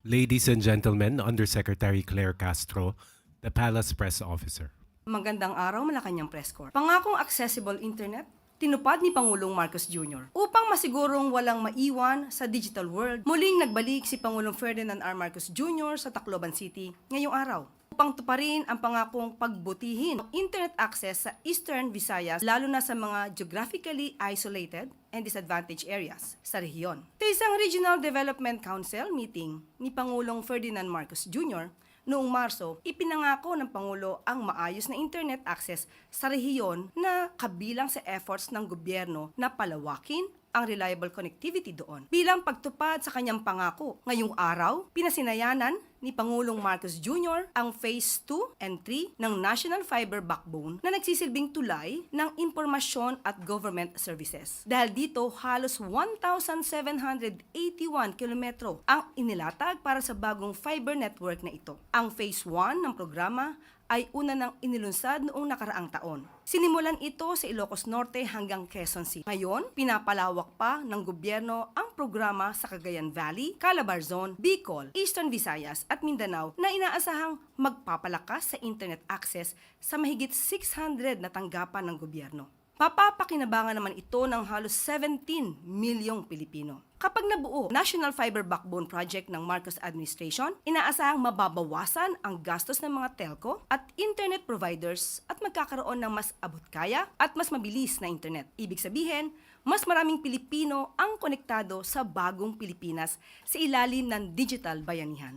Ladies and gentlemen, Undersecretary Claire Castro, the Palace Press Officer. Magandang araw, Malacanang Press Corps. Pangakong accessible internet, tinupad ni Pangulong Marcos Jr. Upang masigurong walang maiwan sa digital world, muling nagbalik si Pangulong Ferdinand R. Marcos Jr. sa Tacloban City ngayong araw upang tuparin ang pangakong pagbutihin ng internet access sa Eastern Visayas, lalo na sa mga geographically isolated and disadvantaged areas sa rehiyon. Sa isang Regional Development Council meeting ni Pangulong Ferdinand Marcos Jr., noong Marso, ipinangako ng Pangulo ang maayos na internet access sa rehiyon na kabilang sa efforts ng gobyerno na palawakin ang reliable connectivity doon. Bilang pagtupad sa kanyang pangako, ngayong araw, pinasinayanan ni Pangulong Marcos Jr. ang Phase 2 and 3 ng National Fiber Backbone na nagsisilbing tulay ng impormasyon at government services. Dahil dito, halos 1,781 kilometro ang inilatag para sa bagong fiber network na ito. Ang Phase 1 ng programa ay una nang inilunsad noong nakaraang taon. Sinimulan ito sa Ilocos Norte hanggang Quezon City. Ngayon, pinapalawak pa ng gobyerno ang programa sa Cagayan Valley, Calabarzon, Bicol, Eastern Visayas at Mindanao na inaasahang magpapalakas sa internet access sa mahigit 600 na tanggapan ng gobyerno. Mapapakinabangan naman ito ng halos 17 milyong Pilipino. Kapag nabuo, National Fiber Backbone Project ng Marcos Administration, inaasahang mababawasan ang gastos ng mga telco at internet providers at magkakaroon ng mas abot-kaya at mas mabilis na internet. Ibig sabihin, mas maraming Pilipino ang konektado sa bagong Pilipinas sa ilalim ng digital bayanihan.